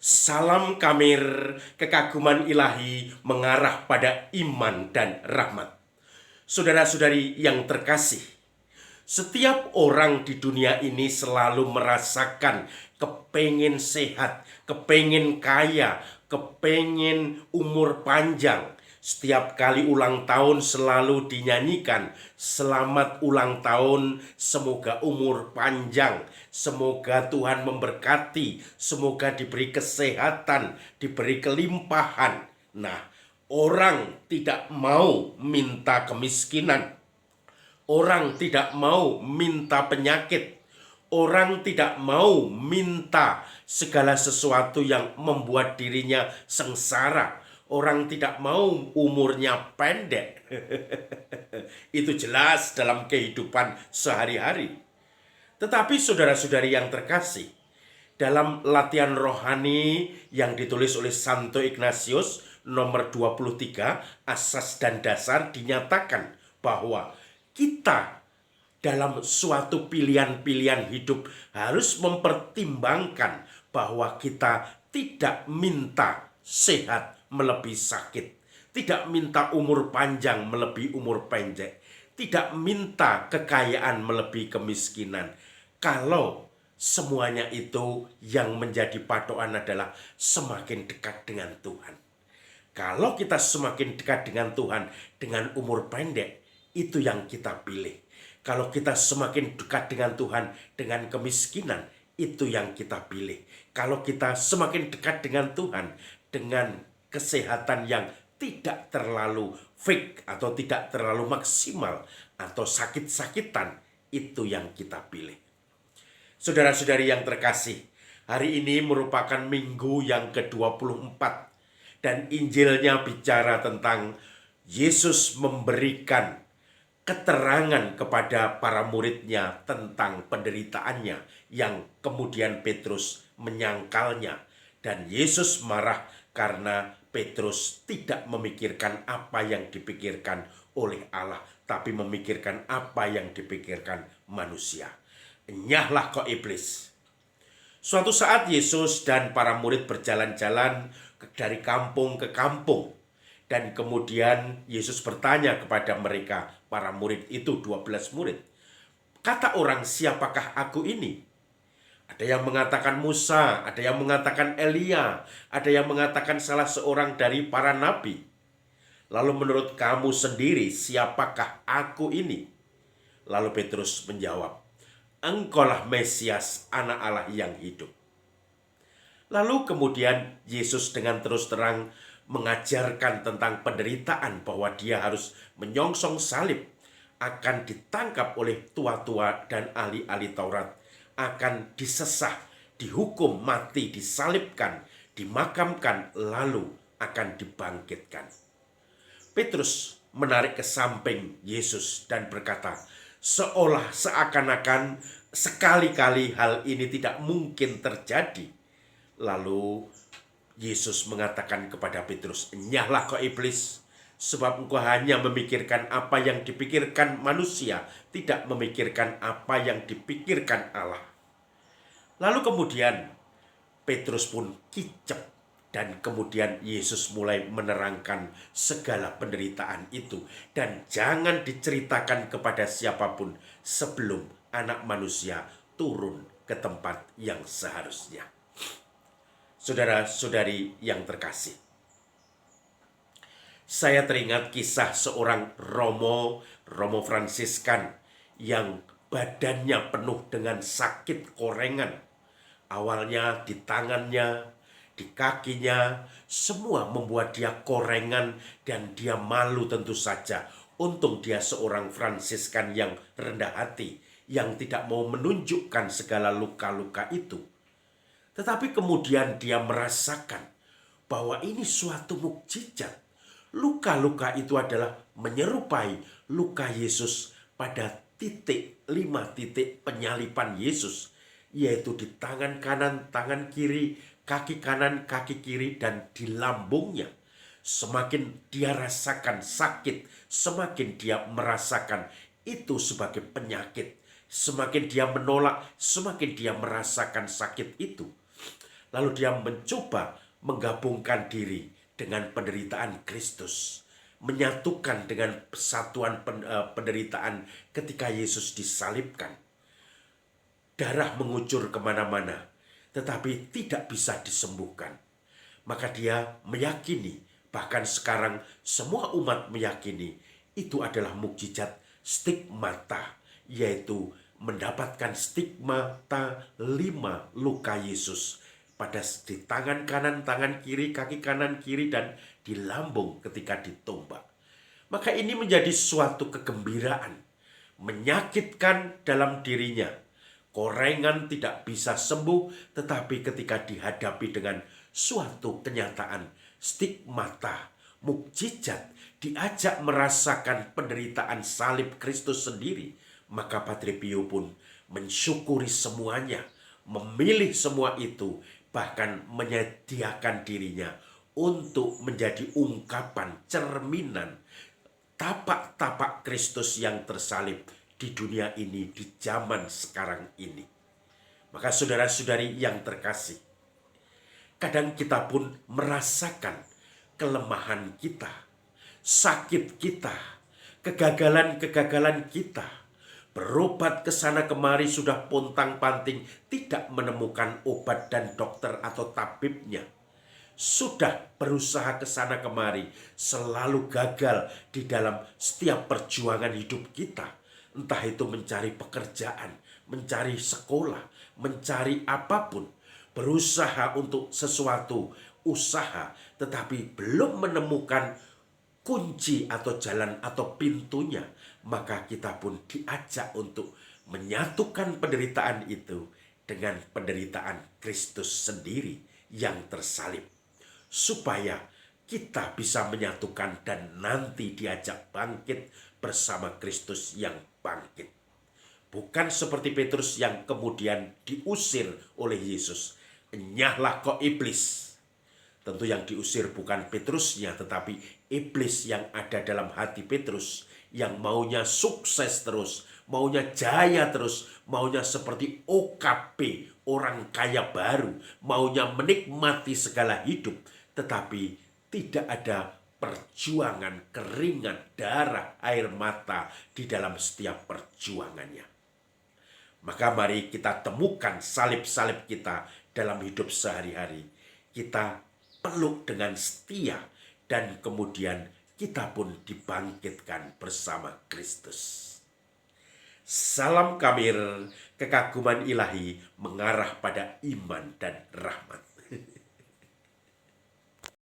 Salam Kamir, kekaguman ilahi mengarah pada iman dan rahmat. Saudara-saudari yang terkasih, setiap orang di dunia ini selalu merasakan kepengen sehat, kepengen kaya, kepengen umur panjang. Setiap kali ulang tahun selalu dinyanyikan, selamat ulang tahun, semoga umur panjang, semoga Tuhan memberkati, semoga diberi kesehatan, diberi kelimpahan. Nah, orang tidak mau minta kemiskinan. Orang tidak mau minta penyakit. Orang tidak mau minta segala sesuatu yang membuat dirinya sengsara. Orang tidak mau umurnya pendek. Itu jelas dalam kehidupan sehari-hari. Tetapi saudara-saudari yang terkasih, dalam latihan rohani yang ditulis oleh Santo Ignatius nomor 23, asas dan dasar, dinyatakan bahwa kita dalam suatu pilihan-pilihan hidup harus mempertimbangkan bahwa kita tidak minta sehat melebihi sakit, tidak minta umur panjang melebihi umur pendek, tidak minta kekayaan melebihi kemiskinan. Kalau semuanya itu yang menjadi patokan adalah semakin dekat dengan Tuhan. Kalau kita semakin dekat dengan Tuhan dengan umur pendek, itu yang kita pilih. Kalau kita semakin dekat dengan Tuhan dengan kemiskinan, itu yang kita pilih. Kalau kita semakin dekat dengan Tuhan dengan kesehatan yang tidak terlalu fake atau tidak terlalu maksimal atau sakit-sakitan, itu yang kita pilih. Saudara-saudari yang terkasih, hari ini merupakan minggu yang ke-24 dan Injilnya bicara tentang Yesus memberikan keterangan kepada para muridnya tentang penderitaannya yang kemudian Petrus menyangkalnya. Dan Yesus marah karena Petrus tidak memikirkan apa yang dipikirkan oleh Allah, tapi memikirkan apa yang dipikirkan manusia. Enyahlah kau iblis. Suatu saat Yesus dan para murid berjalan-jalan dari kampung ke kampung. Dan kemudian Yesus bertanya kepada mereka, para murid itu 12 murid. Kata orang, siapakah aku ini? Ada yang mengatakan Musa, ada yang mengatakan Elia, ada yang mengatakan salah seorang dari para nabi. Lalu menurut kamu sendiri, siapakah aku ini? Lalu Petrus menjawab, Engkaulah Mesias, anak Allah yang hidup. Lalu kemudian Yesus dengan terus terang mengajarkan tentang penderitaan, bahwa dia harus menyongsong salib, akan ditangkap oleh tua-tua dan ahli-ahli Taurat, akan disesah, dihukum mati, disalibkan, dimakamkan, lalu akan dibangkitkan. Petrus menarik ke samping Yesus dan berkata, seolah seakan-akan sekali-kali hal ini tidak mungkin terjadi. Lalu Yesus mengatakan kepada Petrus, enyahlah kau iblis, sebab engkau hanya memikirkan apa yang dipikirkan manusia, tidak memikirkan apa yang dipikirkan Allah. Lalu kemudian Petrus pun kicep, dan kemudian Yesus mulai menerangkan segala penderitaan itu, dan jangan diceritakan kepada siapapun sebelum anak manusia turun ke tempat yang seharusnya. Saudara-saudari yang terkasih, saya teringat kisah seorang Romo Fransiskan yang badannya penuh dengan sakit korengan. Awalnya di tangannya, di kakinya, semua membuat dia korengan dan dia malu tentu saja. Untung dia seorang Fransiskan yang rendah hati, yang tidak mau menunjukkan segala luka-luka itu. Tetapi kemudian dia merasakan bahwa ini suatu mukjizat. Luka-luka itu adalah menyerupai luka Yesus pada 5 titik penyalipan Yesus, yaitu di tangan kanan, tangan kiri, kaki kanan, kaki kiri, dan di lambungnya. Semakin dia rasakan sakit, semakin dia merasakan itu sebagai penyakit. Semakin dia menolak, semakin dia merasakan sakit itu. lalu dia mencoba menggabungkan diri dengan penderitaan Kristus, menyatukan dengan persatuan penderitaan ketika Yesus disalibkan. Darah mengucur kemana-mana, tetapi tidak bisa disembuhkan. Maka dia meyakini, bahkan sekarang semua umat meyakini, itu adalah mukjizat stigmata, yaitu mendapatkan stigmata 5 luka Yesus pada di tangan kanan, tangan kiri, kaki kanan, kiri, dan di lambung ketika ditombak. Maka ini menjadi suatu kegembiraan, menyakitkan dalam dirinya. Korengan tidak bisa sembuh, tetapi ketika dihadapi dengan suatu kenyataan, stigmata, mukjizat, diajak merasakan penderitaan salib Kristus sendiri, maka Padre Pio pun mensyukuri semuanya, memilih semua itu, bahkan menyediakan dirinya untuk menjadi ungkapan, cerminan, tapak-tapak Kristus yang tersalib di dunia ini, di zaman sekarang ini. Maka saudara-saudari yang terkasih, kadang kita pun merasakan kelemahan kita, sakit kita, kegagalan-kegagalan kita. Berobat ke sana kemari sudah pontang-panting, tidak menemukan obat dan dokter atau tabibnya. Sudah berusaha ke sana kemari, selalu gagal di dalam setiap perjuangan hidup kita. Entah itu mencari pekerjaan, mencari sekolah, mencari apapun. Berusaha untuk sesuatu usaha, tetapi belum menemukan kunci atau jalan atau pintunya. Maka kita pun diajak untuk menyatukan penderitaan itu dengan penderitaan Kristus sendiri yang tersalib, supaya kita bisa menyatukan dan nanti diajak bangkit bersama Kristus yang bangkit. Bukan seperti Petrus yang kemudian diusir oleh Yesus. Enyahlah kau iblis. Tentu yang diusir bukan Petrusnya, tetapi iblis yang ada dalam hati Petrus, yang maunya sukses terus, maunya jaya terus, maunya seperti OKP, orang kaya baru, maunya menikmati segala hidup, tetapi tidak ada perjuangan, keringat, darah, air mata di dalam setiap perjuangannya. Maka mari kita temukan salib-salib kita dalam hidup sehari-hari. Kita peluk dengan setia, dan kemudian kita pun dibangkitkan bersama Kristus. Salam Kamir, kekaguman ilahi mengarah pada iman dan rahmat.